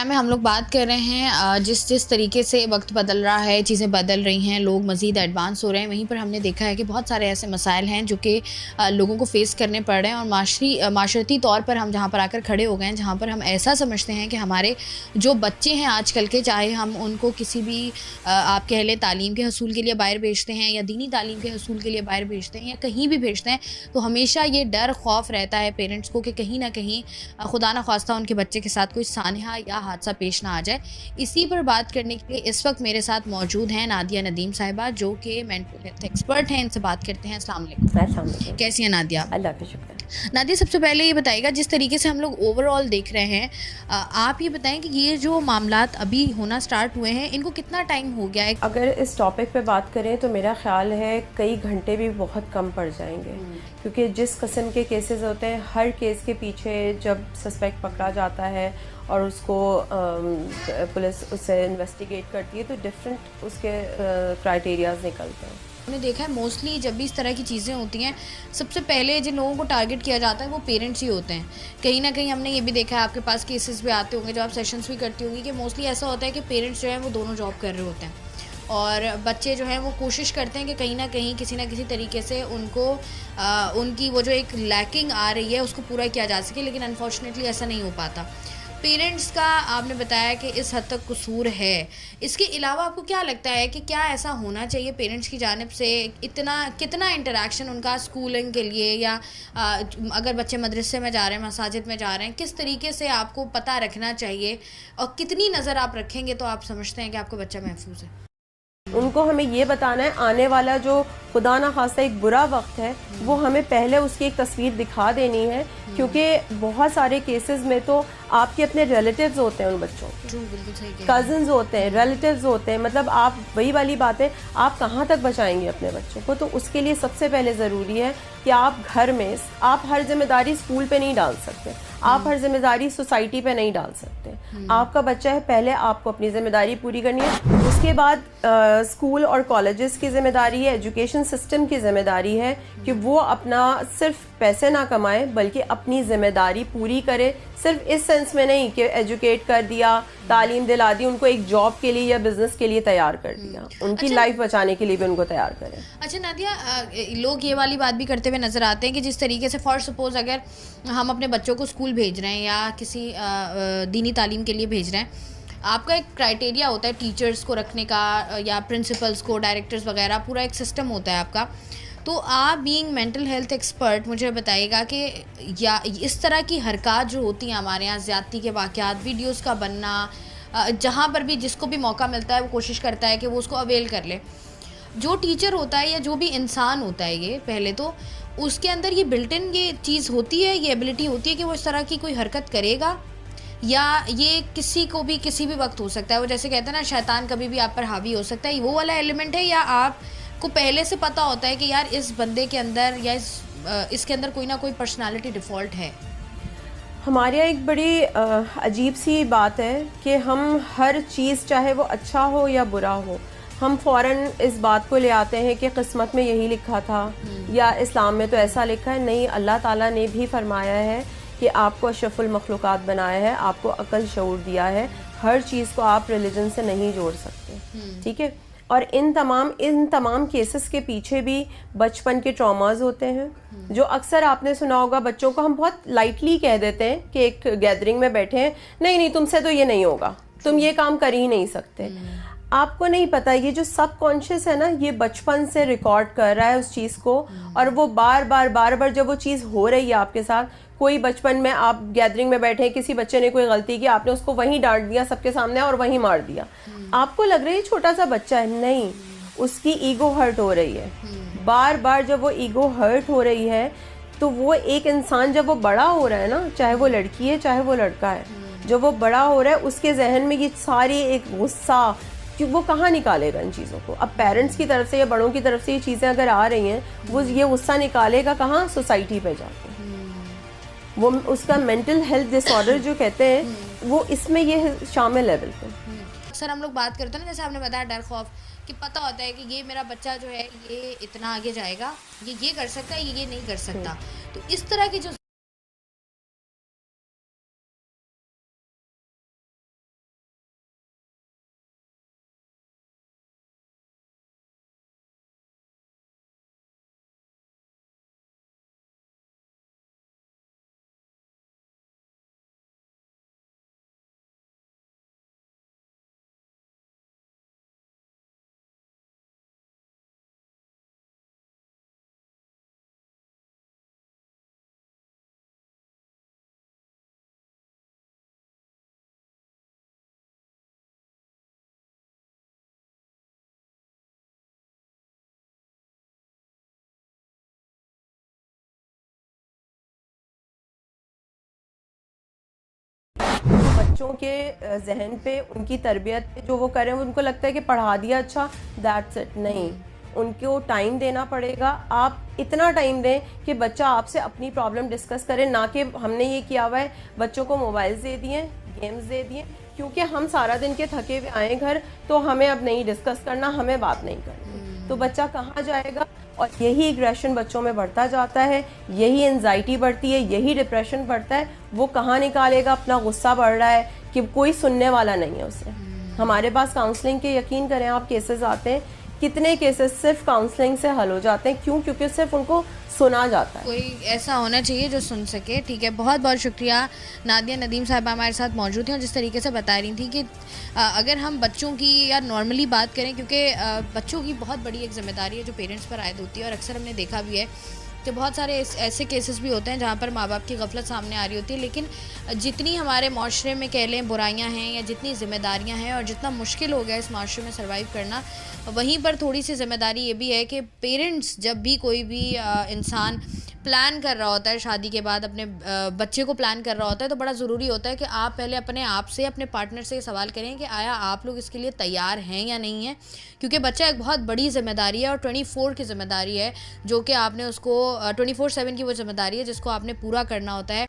में हम लोग बात कर रहे हैं जिस जिस तरीके से वक्त बदल रहा है, चीज़ें बदल रही हैं, लोग मज़ीद एडवांस हो रहे हैं, वहीं पर हमने देखा है कि बहुत सारे ऐसे मसाइल हैं जो कि लोगों को फेस करने पड़ रहे हैं और माशरती तौर पर हम जहाँ पर आकर खड़े हो गए हैं, जहाँ पर हम ऐसा समझते हैं कि हमारे जो बच्चे हैं आजकल के, चाहे हम उनको किसी भी आप कह लें तालीम के हसूल के लिए बाहर भेजते हैं या दीनी तालीम के हसूल के लिए बाहर भेजते हैं या कहीं भी भेजते हैं, तो हमेशा ये डर खौफ रहता है पेरेंट्स को कि कहीं ना कहीं खुदा ना खास्ता उनके बच्चे के साथ कोई सानहा या हादसा पेश ना आ जाए। इसी पर बात करने के लिए इस वक्त मेरे साथ मौजूद हैं नादिया नदीम साहिबा, जो कि मेंटल हेल्थ एक्सपर्ट हैं। इनसे बात करते हैं। अस्सलाम वालेकुम। कैसी हैं नादिया? अल्लाह का शुक्र। नादिया, सबसे पहले ये बताइएगा, जिस तरीके से हम लोग ओवरऑल देख रहे हैं, आप ये बताएं कि ये जो मामलात अभी होना स्टार्ट हुए हैं, इनको कितना टाइम हो गया है? अगर इस टॉपिक पे बात करें तो मेरा ख्याल है कई घंटे भी बहुत कम पड़ जाएंगे, क्योंकि जिस किस्म के केसेस होते हैं, हर केस के पीछे जब सस्पेक्ट पकड़ा जाता है और उसको पुलिस उससे इन्वेस्टिगेट करती है तो डिफरेंट उसके क्राइटेरियाज निकलते हैं। हमने देखा है मोस्टली जब भी इस तरह की चीज़ें होती हैं, सबसे पहले जिन लोगों को टारगेट किया जाता है वो पेरेंट्स ही होते हैं। कहीं ना कहीं हमने ये भी देखा है, आपके पास केसेस भी आते होंगे, जब आप सेशंस भी करती होंगी, कि मोस्टली ऐसा होता है कि पेरेंट्स जो हैं वो दोनों जॉब कर रहे होते हैं और बच्चे जो हैं वो कोशिश करते हैं कि कहीं ना कहीं किसी ना किसी तरीके से उनको उनकी वो जो एक लैकिंग आ रही है उसको पूरा किया जा सके, लेकिन अनफॉर्चुनेटली ऐसा नहीं हो पाता। पेरेंट्स का आपने बताया कि इस हद तक कसूर है। इसके अलावा आपको क्या लगता है कि क्या ऐसा होना चाहिए पेरेंट्स की जानिब से? कितना इंटरेक्शन उनका स्कूलिंग के लिए या अगर बच्चे मदरसे में जा रहे हैं, मसाजिद में जा रहे हैं, किस तरीके से आपको पता रखना चाहिए और कितनी नज़र आप रखेंगे तो आप समझते हैं कि आपका बच्चा महफूज है? उनको हमें ये बताना है आने वाला जो खुदा ना खास्ता एक बुरा वक्त है वो हमें पहले उसकी एक तस्वीर दिखा देनी है, क्योंकि बहुत सारे केसेस में तो आपके अपने रिलेटिव्स होते हैं उन बच्चों के, कजिन्स होते हैं, रिलेटिव्स होते हैं, मतलब आप वही वाली बात है, आप कहाँ तक बचाएंगे अपने बच्चों को? तो उसके लिए सबसे पहले ज़रूरी है कि आप घर में, आप हर जिम्मेदारी स्कूल पे नहीं डाल सकते, आप हर जिम्मेदारी सोसाइटी पे नहीं डाल सकते। आपका बच्चा है, पहले आपको अपनी जिम्मेदारी पूरी करनी है, उसके बाद स्कूल और कॉलेजेस की जिम्मेदारी है, एजुकेशन सिस्टम की जिम्मेदारी है कि वो अपना सिर्फ पैसे ना कमाए बल्कि अपनी जिम्मेदारी पूरी करे। सिर्फ इस सेंस में नहीं कि एजुकेट कर दिया, तालीम दिला दी, उनको एक जॉब के लिए या बिजनेस के लिए तैयार कर दिया, उनकी लाइफ बचाने के लिए भी उनको तैयार करें। अच्छा नादिया, लोग ये वाली बात भी करते हुए नज़र आते हैं कि जिस तरीके से फॉर सपोज अगर हम अपने बच्चों को स्कूल भेज रहे हैं या किसी दीनी तालीम के लिए भेज रहे हैं, आपका एक क्राइटेरिया होता है टीचर्स को रखने का या प्रिंसिपल्स को, डायरेक्टर्स वगैरह, पूरा एक सिस्टम होता है आपका। तो आप बीइंग मेंटल हेल्थ एक्सपर्ट मुझे बताइएगा कि या इस तरह की हरकत जो होती हैं हमारे यहाँ, ज़्यादती के वाक़यात, वीडियोस का बनना, जहाँ पर भी जिसको भी मौका मिलता है वो कोशिश करता है कि वो उसको अवेल कर ले। जो टीचर होता है या जो भी इंसान होता है, ये पहले तो उसके अंदर ये बिल्ट इन ये चीज़ होती है, ये एबिलिटी होती है कि वो इस तरह की कोई हरकत करेगा, या ये किसी को भी किसी भी वक्त हो सकता है? वो जैसे कहते हैं ना, शैतान कभी भी आप पर हावी हो सकता है, वो वाला एलिमेंट है, या आपको पहले से पता होता है कि यार इस बंदे के अंदर या इसके अंदर कोई ना कोई पर्सनालिटी डिफ़ॉल्ट है? हमारे यहाँ एक बड़ी अजीब सी बात है कि हम हर चीज़, चाहे वो अच्छा हो या बुरा हो, हम फ़ौरन इस बात को ले आते हैं कि किस्मत में यही लिखा था या इस्लाम में तो ऐसा लिखा है। नहीं, अल्लाह ताला ने भी फरमाया है कि आपको अशरफुल मखलूक़ात बनाया है, आपको अकल शऊर दिया है, हर चीज़ को आप रिलीजन से नहीं जोड़ सकते, ठीक है? और इन तमाम केसेस के पीछे भी बचपन के ट्रॉमास होते हैं, जो अक्सर आपने सुना होगा, बच्चों को हम बहुत लाइटली कह देते हैं कि एक गैदरिंग में बैठे हैं, नहीं नहीं तुमसे तो ये नहीं होगा, तुम ये काम कर ही नहीं सकते। आपको नहीं पता ये जो सब कॉन्शियस है ना, ये बचपन से रिकॉर्ड कर रहा है उस चीज़ को, और वो बार बार जब वो चीज़ हो रही है आपके साथ, कोई बचपन में आप गैदरिंग में बैठे हैं, किसी बच्चे ने कोई गलती की, आपने उसको वहीं डांट दिया सबके सामने और वहीं मार दिया, आपको लग रहा है छोटा सा बच्चा है, नहीं, उसकी ईगो हर्ट हो रही है। बार बार जब वो ईगो हर्ट हो रही है तो वो एक इंसान जब वो बड़ा हो रहा है ना, चाहे वो लड़की है चाहे वो लड़का है, जब वो बड़ा हो रहा है उसके जहन में ये सारी एक गुस्सा, कि वो कहाँ निकालेगा इन चीज़ों को? अब पेरेंट्स की तरफ से या बड़ों की तरफ से ये चीज़ें अगर आ रही हैं, वो ये गुस्सा निकालेगा कहाँ? सोसाइटी पे जाके। वो उसका मेंटल हेल्थ डिसऑर्डर जो कहते हैं वो इसमें ये शामिल है बिल्कुल। अक्सर हम लोग बात करते हैं ना, जैसे आपने बताया डर खौफ, कि पता होता है कि ये मेरा बच्चा जो है ये इतना आगे जाएगा, ये कर सकता है, ये नहीं कर सकता। तो इस तरह के जो बच्चों के जहन पे, उनकी तरबियत पे जो वो करें, उनको लगता है कि पढ़ा दिया अच्छा, दैट्स इट। नहीं, उनको टाइम देना पड़ेगा। आप इतना टाइम दें कि बच्चा आपसे अपनी प्रॉब्लम डिस्कस करे, ना कि हमने ये किया हुआ है बच्चों को मोबाइल्स दे दिए, गेम्स दे दिए, क्योंकि हम सारा दिन के थके हुए आए घर, तो हमें अब नहीं डिस्कस करना, हमें बात नहीं करनी, तो बच्चा कहाँ जाएगा? और यही एग्रेशन बच्चों में बढ़ता जाता है, यही एंजाइटी बढ़ती है, यही डिप्रेशन बढ़ता है। वो कहाँ निकालेगा अपना गुस्सा? बढ़ रहा है कि कोई सुनने वाला नहीं है उसे। हमारे पास काउंसलिंग के, यकीन करें आप, केसेस आते हैं, कितने केसेस सिर्फ काउंसलिंग से हल हो जाते हैं। क्यों? क्योंकि सिर्फ उनको सुना जाता है। कोई ऐसा होना चाहिए जो सुन सके। ठीक है, बहुत बहुत शुक्रिया। नादिया नदीम साहिबा हमारे साथ मौजूद हैं और जिस तरीके से बता रही थी कि अगर हम बच्चों की या नॉर्मली बात करें, क्योंकि बच्चों की बहुत बड़ी एक जिम्मेदारी है जो पेरेंट्स पर आयद होती है, और अक्सर हमने देखा भी है कि बहुत सारे ऐसे केसेस भी होते हैं जहाँ पर माँ बाप की गफलत सामने आ रही होती है। लेकिन जितनी हमारे माशरे में कह लें बुराइयाँ हैं या जितनी जिम्मेदारियाँ हैं और जितना मुश्किल हो गया इस माशरे में सर्वाइव करना, वहीं पर थोड़ी सी जिम्मेदारी ये भी है कि पेरेंट्स, जब भी कोई भी इंसान प्लान कर रहा होता है शादी के बाद, अपने बच्चे को प्लान कर रहा होता है, तो बड़ा ज़रूरी होता है कि आप पहले अपने आप से, अपने पार्टनर से ये सवाल करें कि आया आप लोग इसके लिए तैयार हैं या नहीं है। क्योंकि बच्चा एक बहुत बड़ी जिम्मेदारी है और 24 की जिम्मेदारी है, जो कि आपने उसको 24/7 की वो जिम्मेदारी है जिसको आपने पूरा करना होता है।